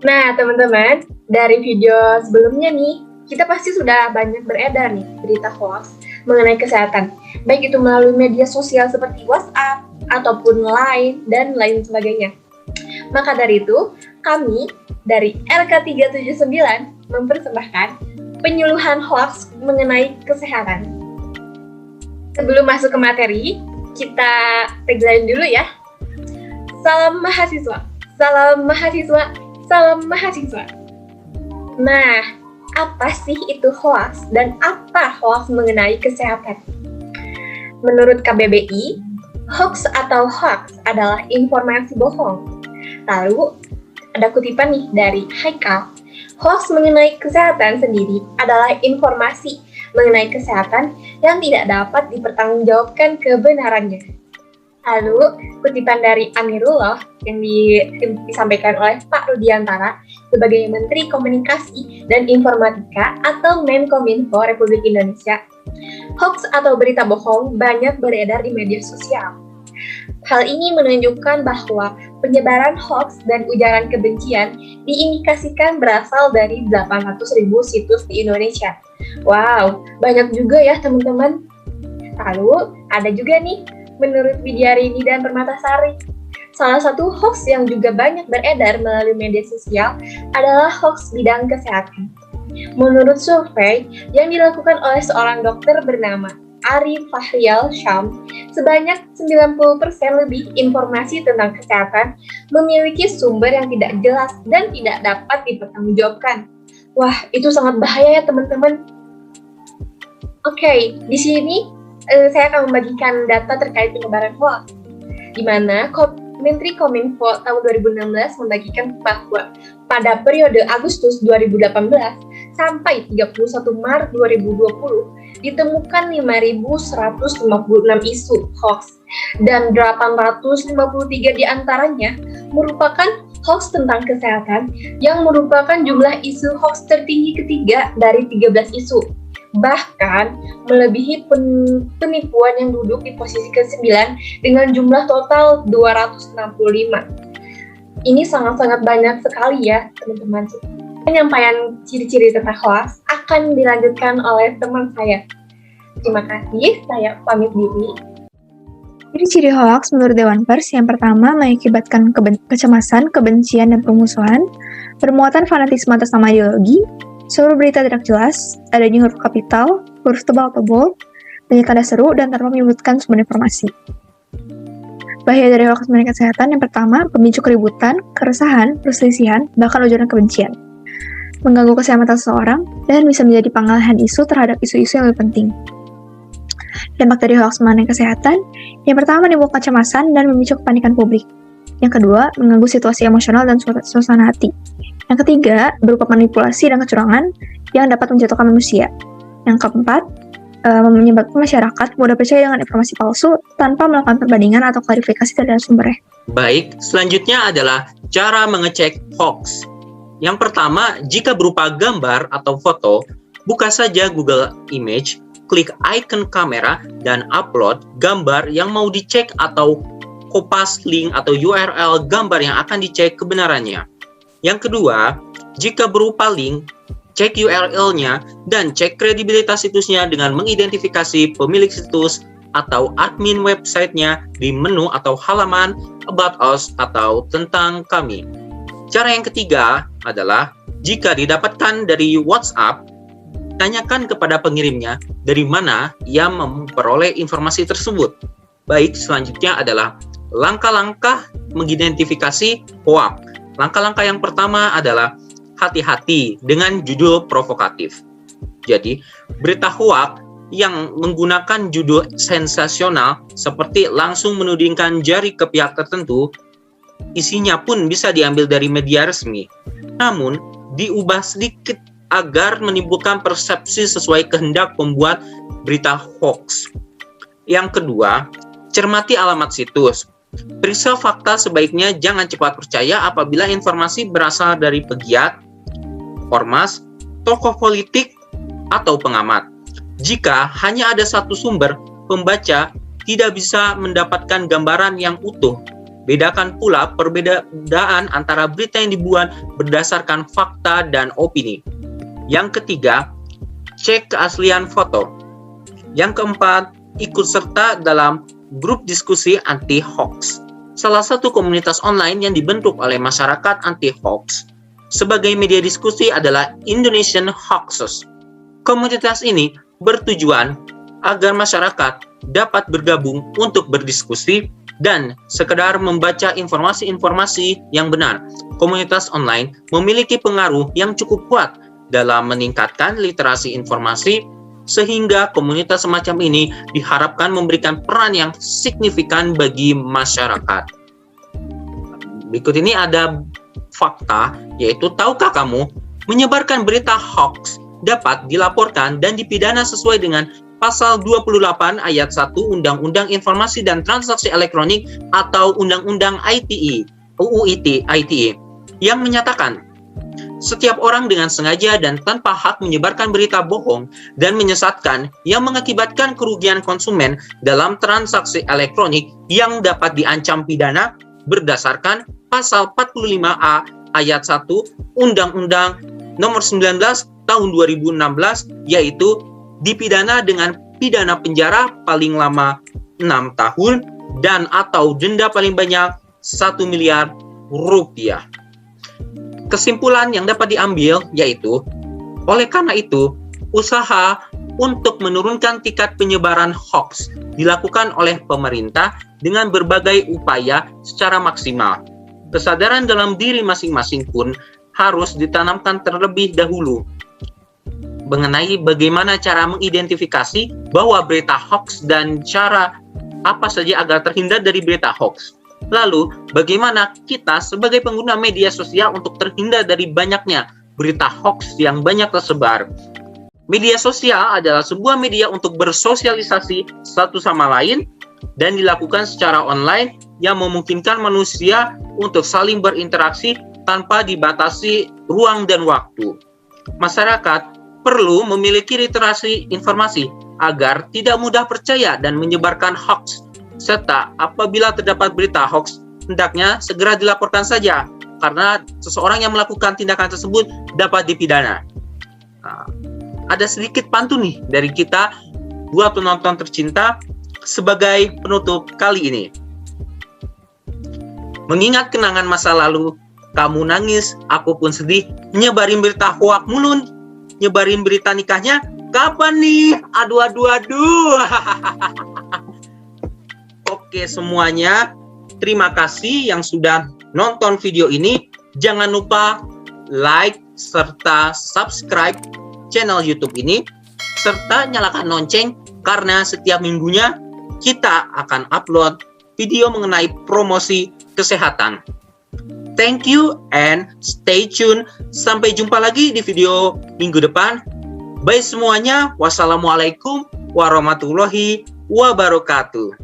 Nah, teman-teman, dari video sebelumnya nih, kita pasti sudah banyak beredar nih berita hoax mengenai kesehatan, baik itu melalui media sosial seperti WhatsApp, ataupun Line, dan lain sebagainya. Maka dari itu, kami dari RK379 mempersembahkan penyuluhan hoax mengenai kesehatan. Sebelum masuk ke materi, kita tagline dulu ya. Salam mahasiswa, salam mahasiswa, salam mahasiswa. Nah, apa sih itu hoax dan apa hoax mengenai kesehatan? Menurut KBBI, hoax atau hoax adalah informasi bohong. Lalu, ada kutipan nih dari Haikal. Hoax mengenai kesehatan sendiri adalah informasi mengenai kesehatan yang tidak dapat dipertanggungjawabkan kebenarannya. Lalu, kutipan dari Amirullah yang disampaikan oleh Pak Rudiantara sebagai Menteri Komunikasi dan Informatika atau Menkominfo Republik Indonesia. Hoax atau berita bohong banyak beredar di media sosial. Hal ini menunjukkan bahwa penyebaran hoax dan ujaran kebencian diindikasikan berasal dari 800.000 situs di Indonesia. Wow, banyak juga ya teman-teman. Lalu, ada juga nih menurut Widyarini dan Permatasari. Salah satu hoax yang juga banyak beredar melalui media sosial adalah hoax bidang kesehatan. Menurut survei yang dilakukan oleh seorang dokter bernama Ari Fahrial Syam, sebanyak 90% lebih informasi tentang kesehatan memiliki sumber yang tidak jelas dan tidak dapat dipertanggungjawabkan. Wah, itu sangat bahaya ya teman-teman. Oke, di sini saya akan membagikan data terkait penyebaran hoax, di mana Menteri Kominfo tahun 2016 membagikan bahwa pada periode Agustus 2018 sampai 31 Maret 2020 ditemukan 5.156 isu hoax dan 853 diantaranya merupakan hoax tentang kesehatan yang merupakan jumlah isu hoax tertinggi ketiga dari 13 isu. Bahkan melebihi penipuan yang duduk di posisi ke-9 dengan jumlah total 265. Ini sangat-sangat banyak sekali ya teman-teman. Penyampaian ciri-ciri tentang hoax akan dilanjutkan oleh teman saya. Terima kasih, saya pamit diri. Ciri-ciri hoax menurut Dewan Pers yang pertama mengakibatkan kecemasan, kebencian, dan permusuhan, bermuatan fanatisme atas nama ideologi, sumber berita tidak jelas, adanya huruf kapital, huruf tebal atau bold, banyak tanda seru, dan tanpa menyebutkan sumber informasi. Bahaya dari hoax mengenai kesehatan yang pertama, pemicu keributan, keresahan, perselisihan, bahkan ujaran kebencian. Mengganggu keselamatan seseorang, dan bisa menjadi pengalihan isu terhadap isu-isu yang lebih penting. Dampak dari hoax mengenai kesehatan, yang pertama menimbulkan kecemasan dan memicu kepanikan publik. Yang kedua, mengganggu situasi emosional dan suasana hati. Yang ketiga, berupa manipulasi dan kecurangan yang dapat menjatuhkan manusia. Yang keempat, menyebabkan masyarakat mudah percaya dengan informasi palsu tanpa melakukan perbandingan atau klarifikasi terhadap sumbernya. Baik, selanjutnya adalah cara mengecek hoax. Yang pertama, jika berupa gambar atau foto, buka saja Google Image, klik icon kamera, dan upload gambar yang mau dicek atau kopas link atau URL gambar yang akan dicek kebenarannya. Yang kedua, jika berupa link, cek URL-nya dan cek kredibilitas situsnya dengan mengidentifikasi pemilik situs atau admin website-nya di menu atau halaman About Us atau Tentang Kami. Cara yang ketiga adalah jika didapatkan dari WhatsApp, tanyakan kepada pengirimnya dari mana ia memperoleh informasi tersebut. Baik, selanjutnya adalah langkah-langkah mengidentifikasi hoax. Langkah-langkah yang pertama adalah hati-hati dengan judul provokatif. Jadi, berita hoax yang menggunakan judul sensasional seperti langsung menudingkan jari ke pihak tertentu, isinya pun bisa diambil dari media resmi. Namun, diubah sedikit agar menimbulkan persepsi sesuai kehendak pembuat berita hoax. Yang kedua, cermati alamat situs. Periksa fakta, sebaiknya jangan cepat percaya apabila informasi berasal dari pegiat, ormas, tokoh politik, atau pengamat. Jika hanya ada satu sumber, pembaca tidak bisa mendapatkan gambaran yang utuh. Bedakan pula perbedaan antara berita yang dibuat berdasarkan fakta dan opini. Yang ketiga, cek keaslian foto. Yang keempat, ikut serta dalam grup diskusi anti-hoax. Salah satu komunitas online yang dibentuk oleh masyarakat anti-hoax sebagai media diskusi adalah Indonesian Hoaxers. Komunitas ini bertujuan agar masyarakat dapat bergabung untuk berdiskusi dan sekedar membaca informasi-informasi yang benar. Komunitas online memiliki pengaruh yang cukup kuat dalam meningkatkan literasi informasi, sehingga komunitas semacam ini diharapkan memberikan peran yang signifikan bagi masyarakat. Berikut ini ada fakta, yaitu tahukah kamu menyebarkan berita hoax dapat dilaporkan dan dipidana sesuai dengan Pasal 28 ayat 1 Undang-Undang Informasi dan Transaksi Elektronik atau Undang-Undang ITE, UU ITE, yang menyatakan setiap orang dengan sengaja dan tanpa hak menyebarkan berita bohong dan menyesatkan yang mengakibatkan kerugian konsumen dalam transaksi elektronik yang dapat diancam pidana berdasarkan Pasal 45A ayat 1 Undang-Undang Nomor 19 Tahun 2016, yaitu dipidana dengan pidana penjara paling lama 6 tahun dan atau denda paling banyak 1 miliar rupiah. Kesimpulan yang dapat diambil yaitu, oleh karena itu, usaha untuk menurunkan tingkat penyebaran hoax dilakukan oleh pemerintah dengan berbagai upaya secara maksimal. Kesadaran dalam diri masing-masing pun harus ditanamkan terlebih dahulu mengenai bagaimana cara mengidentifikasi bahwa berita hoax dan cara apa saja agar terhindar dari berita hoax. Lalu, bagaimana kita sebagai pengguna media sosial untuk terhindar dari banyaknya berita hoax yang banyak tersebar. Media sosial adalah sebuah media untuk bersosialisasi satu sama lain dan dilakukan secara online yang memungkinkan manusia untuk saling berinteraksi tanpa dibatasi ruang dan waktu. Masyarakat perlu memiliki literasi informasi agar tidak mudah percaya dan menyebarkan hoax, serta apabila terdapat berita hoax, hendaknya segera dilaporkan saja, karena seseorang yang melakukan tindakan tersebut dapat dipidana. Nah, ada sedikit pantun nih dari kita, buat penonton tercinta, sebagai penutup kali ini. Mengingat kenangan masa lalu, kamu nangis, aku pun sedih, nyebarin berita hoax mulu. Nyebarin berita nikahnya kapan nih? Aduh. Oke semuanya, terima kasih yang sudah nonton video ini. Jangan lupa like serta subscribe channel YouTube ini, serta nyalakan lonceng karena setiap minggunya kita akan upload video mengenai promosi kesehatan. Thank you and stay tune. Sampai jumpa lagi di video minggu depan. Bye semuanya. Wassalamualaikum warahmatullahi wabarakatuh.